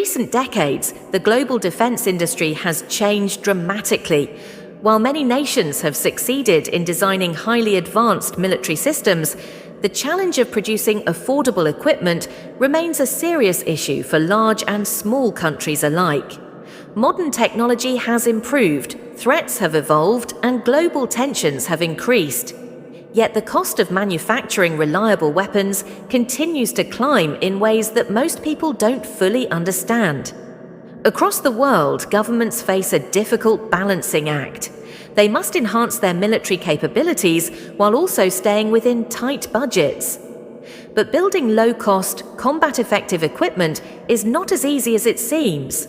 recent decades, the global defense industry has changed dramatically. While many nations have succeeded in designing highly advanced military systems, the challenge of producing affordable equipment remains a serious issue for large and small countries alike. Modern technology has improved, threats have evolved, and global tensions have increased. Yet the cost of manufacturing reliable weapons continues to climb in ways that most people don't fully understand. Across the world, governments face a difficult balancing act. They must enhance their military capabilities while also staying within tight budgets. But building low-cost, combat-effective equipment is not as easy as it seems.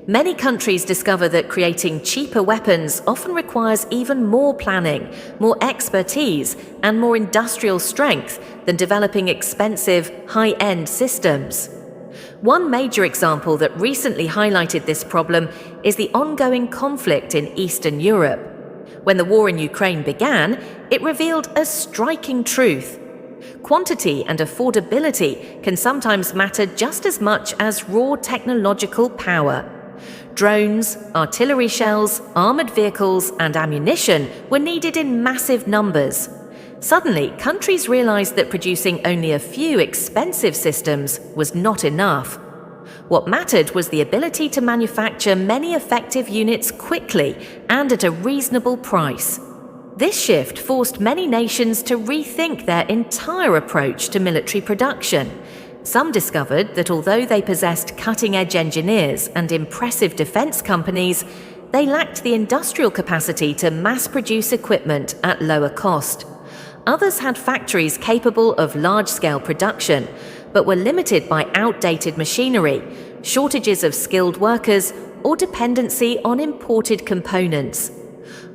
Many countries discover that creating cheaper weapons often requires even more planning, more expertise, and more industrial strength than developing expensive, high-end systems. One major example that recently highlighted this problem is the ongoing conflict in Eastern Europe. When the war in Ukraine began, it revealed a striking truth. Quantity and affordability can sometimes matter just as much as raw technological power. Drones, artillery shells, armored vehicles, and ammunition were needed in massive numbers. Suddenly, countries realized that producing only a few expensive systems was not enough. What mattered was the ability to manufacture many effective units quickly and at a reasonable price. This shift forced many nations to rethink their entire approach to military production. Some discovered that although they possessed cutting-edge engineers and impressive defense companies, they lacked the industrial capacity to mass-produce equipment at lower cost. Others had factories capable of large-scale production, but were limited by outdated machinery, shortages of skilled workers, or dependency on imported components.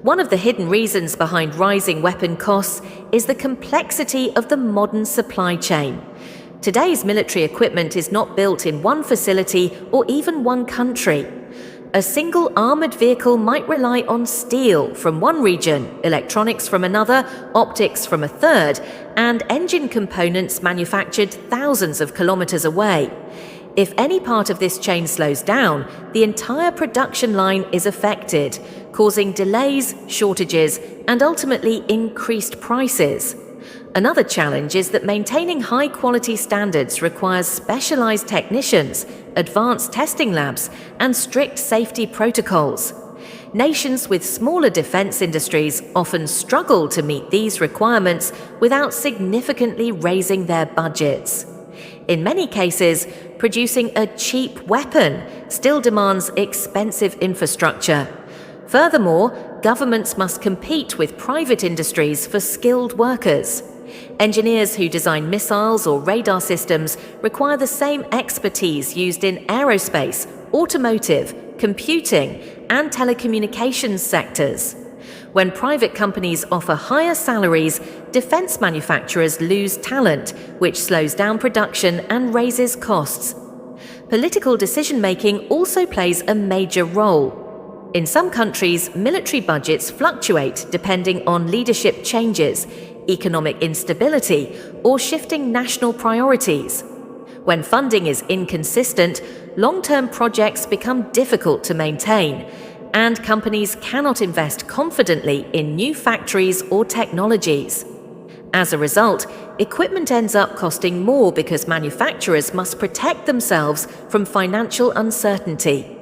One of the hidden reasons behind rising weapon costs is the complexity of the modern supply chain. Today's military equipment is not built in one facility or even one country. A single armored vehicle might rely on steel from one region, electronics from another, optics from a third, and engine components manufactured thousands of kilometers away. If any part of this chain slows down, the entire production line is affected, causing delays, shortages, and ultimately increased prices. Another challenge is that maintaining high-quality standards requires specialized technicians, advanced testing labs, and strict safety protocols. Nations with smaller defense industries often struggle to meet these requirements without significantly raising their budgets. In many cases, producing a cheap weapon still demands expensive infrastructure. Furthermore, governments must compete with private industries for skilled workers. Engineers who design missiles or radar systems require the same expertise used in aerospace, automotive, computing, and telecommunications sectors. When private companies offer higher salaries, defense manufacturers lose talent, which slows down production and raises costs. Political decision-making also plays a major role. In some countries, military budgets fluctuate depending on leadership changes, economic instability, or shifting national priorities. When funding is inconsistent, long-term projects become difficult to maintain, and companies cannot invest confidently in new factories or technologies. As a result, equipment ends up costing more because manufacturers must protect themselves from financial uncertainty.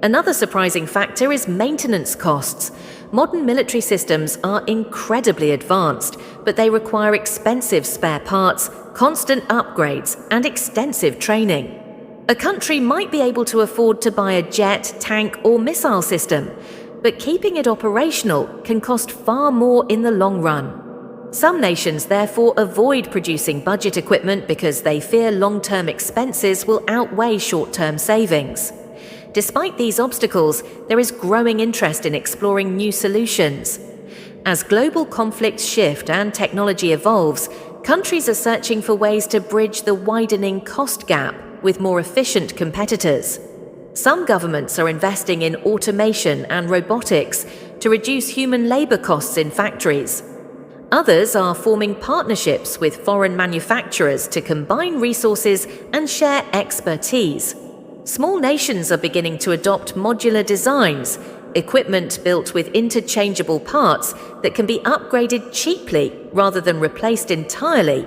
Another surprising factor is maintenance costs. Modern military systems are incredibly advanced, but they require expensive spare parts, constant upgrades, and extensive training. A country might be able to afford to buy a jet, tank, or missile system, but keeping it operational can cost far more in the long run. Some nations therefore avoid producing budget equipment because they fear long-term expenses will outweigh short-term savings. Despite these obstacles, there is growing interest in exploring new solutions. As global conflicts shift and technology evolves, countries are searching for ways to bridge the widening cost gap with more efficient competitors. Some governments are investing in automation and robotics to reduce human labor costs in factories. Others are forming partnerships with foreign manufacturers to combine resources and share expertise. Small nations are beginning to adopt modular designs, equipment built with interchangeable parts that can be upgraded cheaply rather than replaced entirely.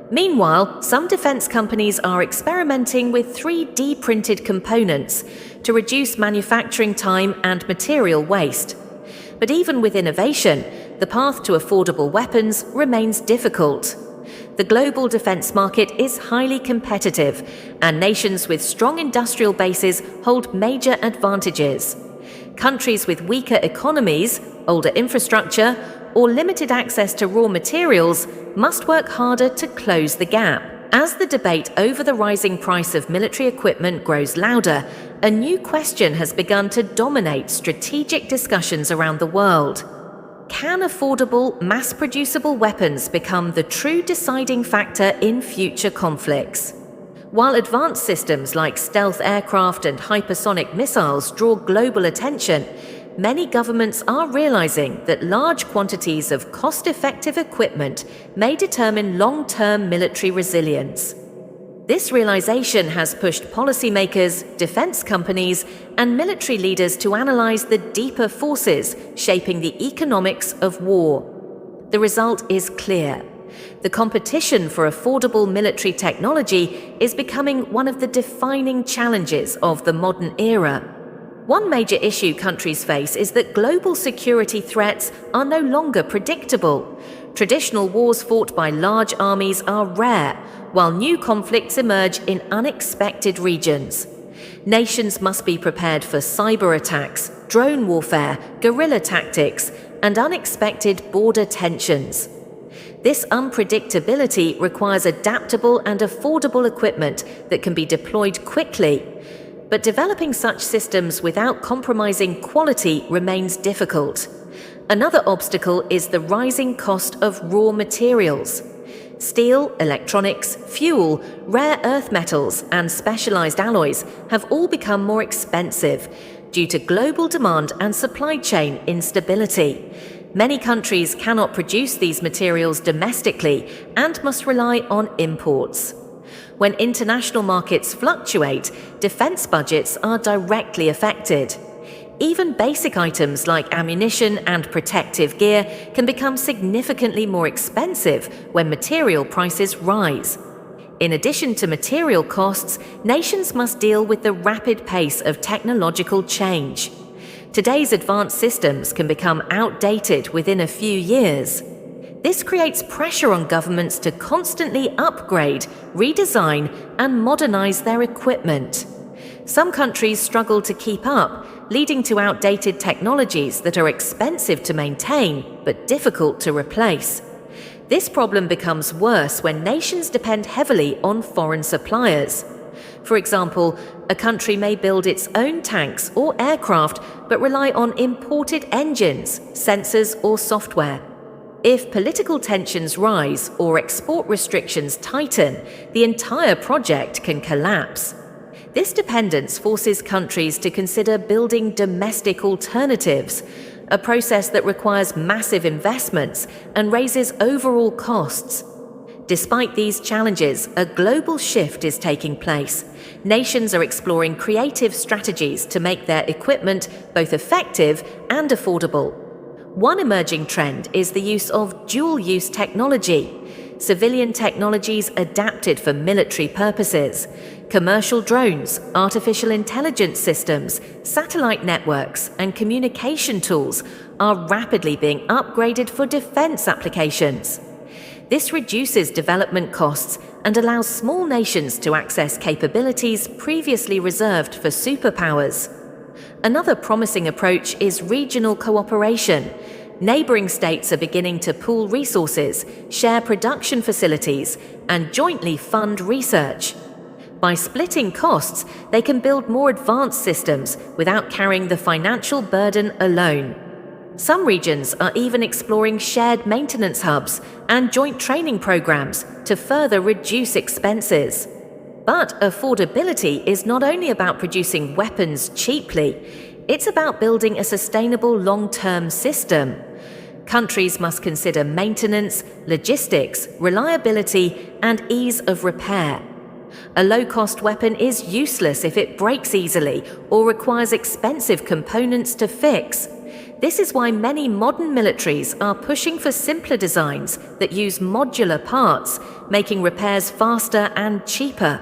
Meanwhile, some defense companies are experimenting with 3D printed components to reduce manufacturing time and material waste. But even with innovation, the path to affordable weapons remains difficult. The global defense market is highly competitive, and nations with strong industrial bases hold major advantages. Countries with weaker economies, older infrastructure, or limited access to raw materials must work harder to close the gap. As the debate over the rising price of military equipment grows louder, a new question has begun to dominate strategic discussions around the world. Can affordable, mass-producible weapons become the true deciding factor in future conflicts? While advanced systems like stealth aircraft and hypersonic missiles draw global attention, many governments are realizing that large quantities of cost-effective equipment may determine long-term military resilience. This realization has pushed policymakers, defense companies, and military leaders to analyze the deeper forces shaping the economics of war. The result is clear. The competition for affordable military technology is becoming one of the defining challenges of the modern era. One major issue countries face is that global security threats are no longer predictable. Traditional wars fought by large armies are rare, while new conflicts emerge in unexpected regions. Nations must be prepared for cyber attacks, drone warfare, guerrilla tactics, and unexpected border tensions. This unpredictability requires adaptable and affordable equipment that can be deployed quickly. But developing such systems without compromising quality remains difficult. Another obstacle is the rising cost of raw materials. Steel, electronics, fuel, rare earth metals, and specialized alloys have all become more expensive due to global demand and supply chain instability. Many countries cannot produce these materials domestically and must rely on imports. When international markets fluctuate, defense budgets are directly affected. Even basic items like ammunition and protective gear can become significantly more expensive when material prices rise. In addition to material costs, nations must deal with the rapid pace of technological change. Today's advanced systems can become outdated within a few years. This creates pressure on governments to constantly upgrade, redesign, and modernize their equipment. Some countries struggle to keep up, leading to outdated technologies that are expensive to maintain but difficult to replace. This problem becomes worse when nations depend heavily on foreign suppliers. For example, a country may build its own tanks or aircraft but rely on imported engines, sensors, or software. If political tensions rise or export restrictions tighten, the entire project can collapse. This dependence forces countries to consider building domestic alternatives, a process that requires massive investments and raises overall costs. Despite these challenges, a global shift is taking place. Nations are exploring creative strategies to make their equipment both effective and affordable. One emerging trend is the use of dual-use technology. Civilian technologies adapted for military purposes. Commercial drones, artificial intelligence systems, satellite networks, and communication tools are rapidly being upgraded for defense applications. This reduces development costs and allows small nations to access capabilities previously reserved for superpowers. Another promising approach is regional cooperation. Neighboring states are beginning to pool resources, share production facilities, and jointly fund research. By splitting costs, they can build more advanced systems without carrying the financial burden alone. Some regions are even exploring shared maintenance hubs and joint training programs to further reduce expenses. But affordability is not only about producing weapons cheaply, it's about building a sustainable long-term system. Countries must consider maintenance, logistics, reliability, and ease of repair. A low-cost weapon is useless if it breaks easily or requires expensive components to fix. This is why many modern militaries are pushing for simpler designs that use modular parts, making repairs faster and cheaper.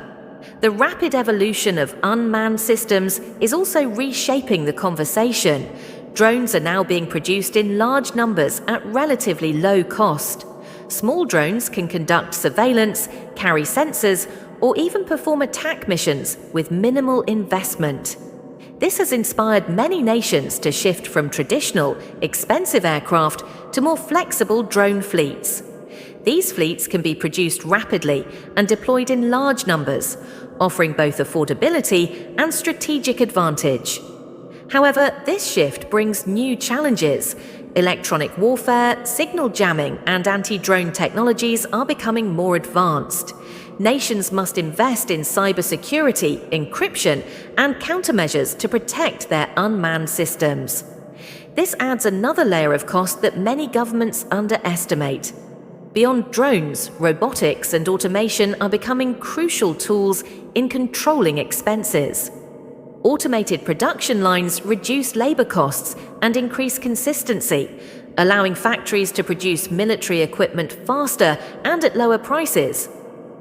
The rapid evolution of unmanned systems is also reshaping the conversation. Drones are now being produced in large numbers at relatively low cost. Small drones can conduct surveillance, carry sensors, or even perform attack missions with minimal investment. This has inspired many nations to shift from traditional, expensive aircraft to more flexible drone fleets. These fleets can be produced rapidly and deployed in large numbers, offering both affordability and strategic advantage. However, this shift brings new challenges. Electronic warfare, signal jamming, and anti-drone technologies are becoming more advanced. Nations must invest in cybersecurity, encryption, and countermeasures to protect their unmanned systems. This adds another layer of cost that many governments underestimate. Beyond drones, robotics and automation are becoming crucial tools in controlling expenses. Automated production lines reduce labor costs and increase consistency, allowing factories to produce military equipment faster and at lower prices.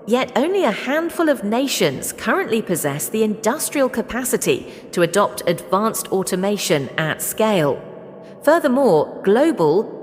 Yet only a handful of nations currently possess the industrial capacity to adopt advanced automation at scale. Furthermore, global,